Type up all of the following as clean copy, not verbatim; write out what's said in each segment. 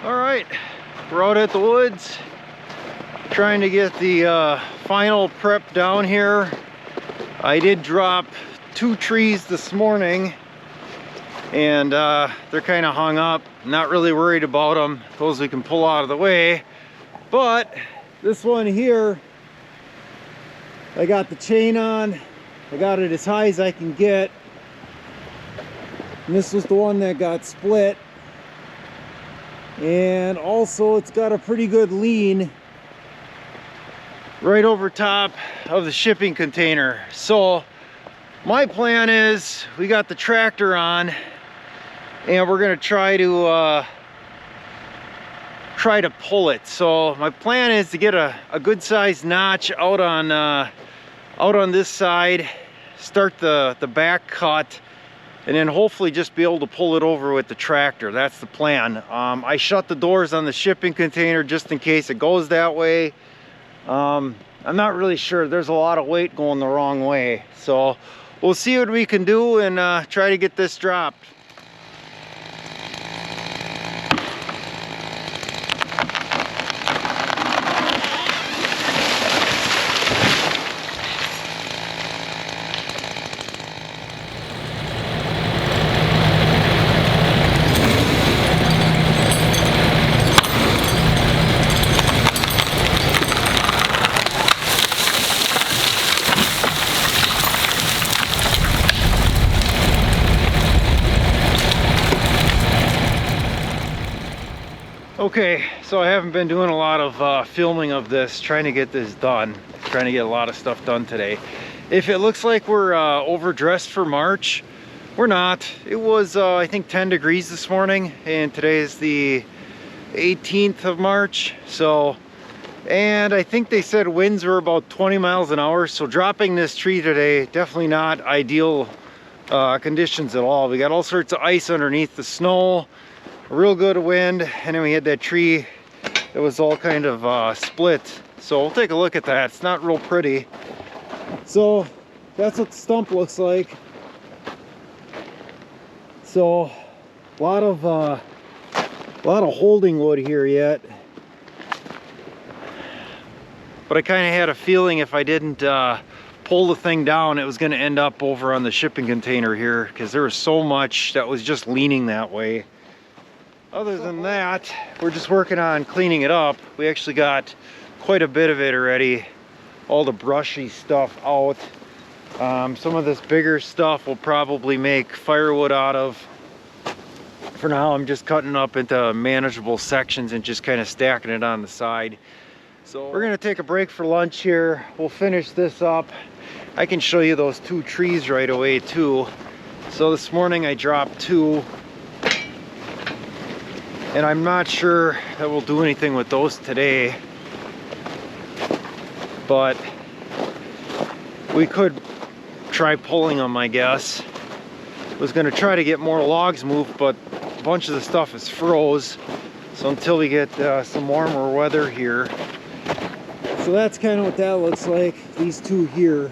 All right, we're out at the woods trying to get the final prep down here. I did drop 2 trees this morning and they're kind of hung up. Not really worried about them. Those we can pull out of the way. But this one here, I got the chain on. I got it as high as I can get. And this was the one that got split. And also it's got a pretty good lean right over top of the shipping container. So my plan is, we got the tractor on and we're gonna try to pull it. So my plan is to get a good sized notch out on this side, start the back cut, and then hopefully just be able to pull it over with the tractor. That's the plan. I shut the doors on the shipping container just in case it goes that way. I'm not really sure. There's a lot of weight going the wrong way. So we'll see what we can do and try to get this dropped. Okay, so I haven't been doing a lot of filming of this, trying to get this done, trying to get a lot of stuff done today. If it looks like we're overdressed for March, we're not. It was I think 10 degrees this morning, and today is the 18th of March. So, and I think they said winds were about 20 miles an hour. So dropping this tree today, definitely not ideal conditions at all. We got all sorts of ice underneath the snow, a real good wind, and then we had that tree that was all kind of split. So we'll take a look at that. It's not real pretty. So that's what the stump looks like. So a lot of holding wood here yet, but I kind of had a feeling if I didn't pull the thing down, it was going to end up over on the shipping container here, because there was so much that was just leaning that way. Other than that, we're just working on cleaning it up. We actually got quite a bit of it already, all the brushy stuff out. Some of this bigger stuff we'll probably make firewood out of. For now, I'm just cutting up into manageable sections and just kind of stacking it on the side. So we're gonna take a break for lunch here. We'll finish this up. I can show you those 2 trees right away too. So this morning I dropped 2. And I'm not sure that we'll do anything with those today, but we could try pulling them, I guess. Was gonna try to get more logs moved, but a bunch of the stuff is froze. So until we get some warmer weather here. So that's kind of what that looks like. These 2 here.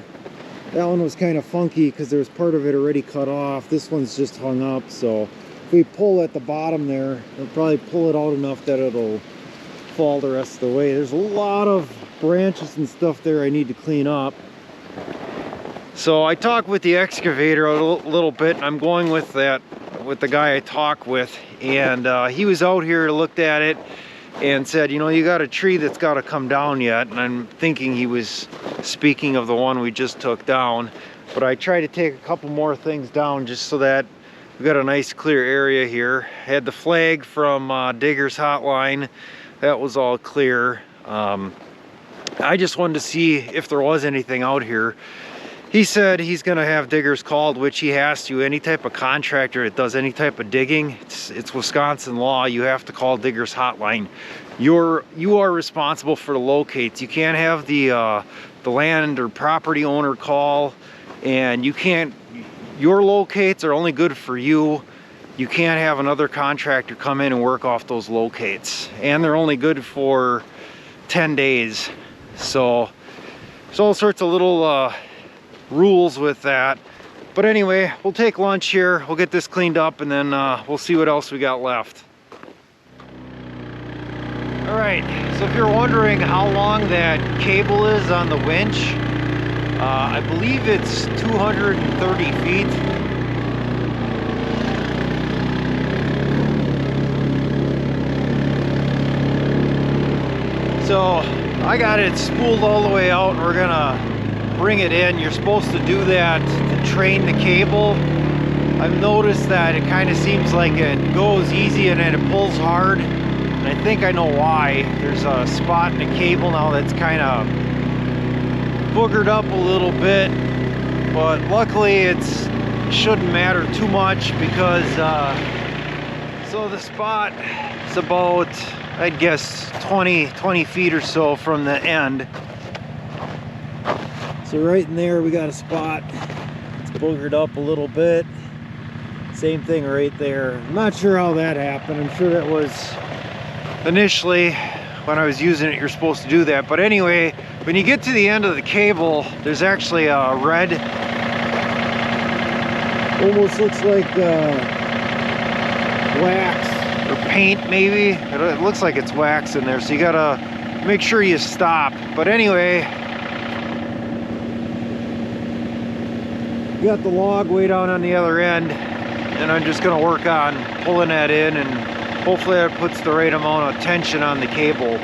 That one was kind of funky because there was part of it already cut off. This one's just hung up, so if we pull at the bottom there, it'll probably pull it out enough that it'll fall the rest of the way. There's a lot of branches and stuff there I need to clean up. So I talked with the excavator a little bit, and I'm going with the guy I talk with, and he was out here, looked at it, and said, you know, you got a tree that's got to come down yet. And I'm thinking he was speaking of the one we just took down. But I tried to take a couple more things down just so that we got a nice clear area here. Had the flag from Digger's Hotline. That was all clear. I just wanted to see if there was anything out here. He said he's gonna have diggers called, which he has to. Any type of contractor that does any type of digging, it's Wisconsin law. You have to call Digger's Hotline. You are responsible for the locates. You can't have the land or property owner call, and you can't. Your locates are only good for you. You can't have another contractor come in and work off those locates, and they're only good for 10 days. So there's all sorts of little rules with that. But anyway, we'll take lunch here, we'll get this cleaned up, and then we'll see what else we got left. Alright, so if you're wondering how long that cable is on the winch, I believe it's 230 feet. So I got it spooled all the way out and we're gonna bring it in. You're supposed to do that to train the cable. I've noticed that it kind of seems like it goes easy and then it pulls hard. And I think I know why. There's a spot in the cable now that's kind of boogered up a little bit, but luckily it shouldn't matter too much because so the spot is about, I'd guess 20 feet or so from the end. So right in there we got a spot. It's boogered up a little bit. Same thing right there. I'm not sure how that happened. I'm sure that was initially when I was using it, you're supposed to do that. But anyway, when you get to the end of the cable, there's actually a red, almost looks like wax or paint maybe. It looks like it's wax in there, so you gotta make sure you stop. But anyway, you got the log way down on the other end, and I'm just gonna work on pulling that in, and hopefully that puts the right amount of tension on the cable.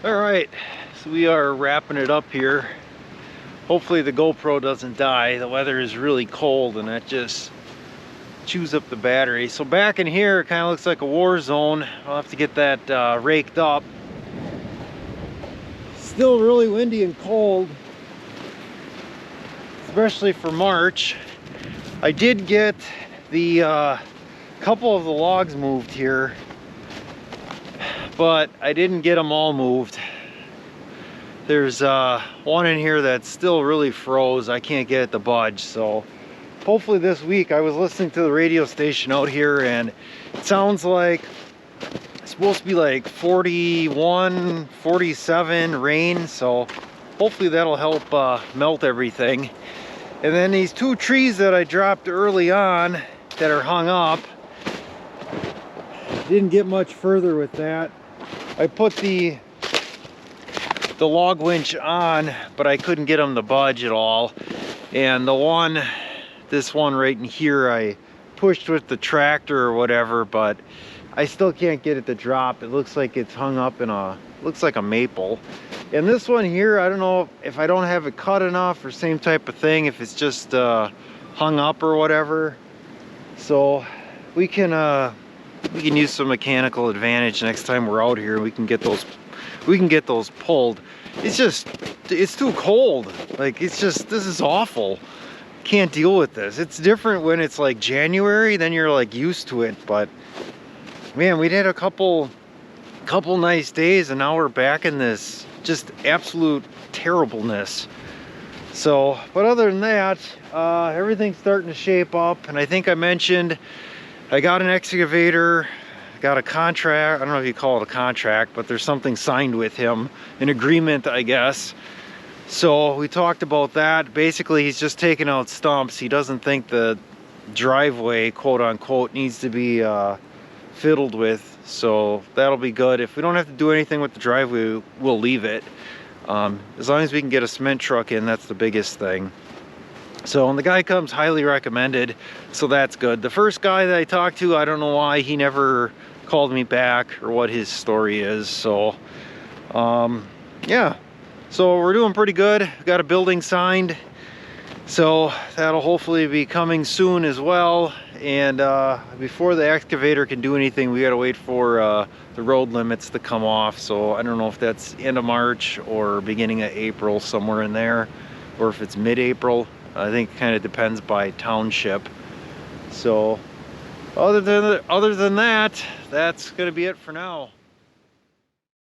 All right, so we are wrapping it up here. Hopefully the GoPro doesn't die. The weather is really cold and that just chews up the battery. So back in here, it kind of looks like a war zone. I'll have to get that raked up. Still really windy and cold, especially for March. I did get the couple of the logs moved here, but I didn't get them all moved. There's one in here that's still really froze. I can't get it to budge, so hopefully this week. I was listening to the radio station out here and it sounds like it's supposed to be like 41, 47 rain, so hopefully that'll help melt everything. And then these two trees that I dropped early on that are hung up, didn't get much further with that. I put the log winch on, but I couldn't get them to budge at all. And this one right in here, I pushed with the tractor or whatever, but I still can't get it to drop. It looks like it's hung up in looks like a maple. And this one here, I don't know if I don't have it cut enough or same type of thing, if it's just hung up or whatever. So we can use some mechanical advantage next time we're out here. We can get those pulled. It's too cold. Like, this is awful. can't deal with this. It's different when it's like January, then you're like used to it. But man, we did a couple nice days, and now we're back in this just absolute terribleness. So, but other than that, everything's starting to shape up. And I think I mentioned I got an excavator, got a contract. I don't know if you call it a contract, but there's something signed with him, an agreement, I guess. So we talked about that. Basically, he's just taking out stumps. He doesn't think the driveway, quote unquote, needs to be fiddled with. So that'll be good. If we don't have to do anything with the driveway, we'll leave it. As long as we can get a cement truck in, that's the biggest thing. So when the guy comes, highly recommended, so that's good. The first guy that I talked to, I don't know why he never called me back or what his story is. So yeah, so we're doing pretty good. Got a building signed, so that'll hopefully be coming soon as well. And before the excavator can do anything, we got to wait for the road limits to come off. So I don't know if that's end of March or beginning of April, somewhere in there, or if it's mid-April. I think it kind of depends by township. So other than that, that's going to be it for now.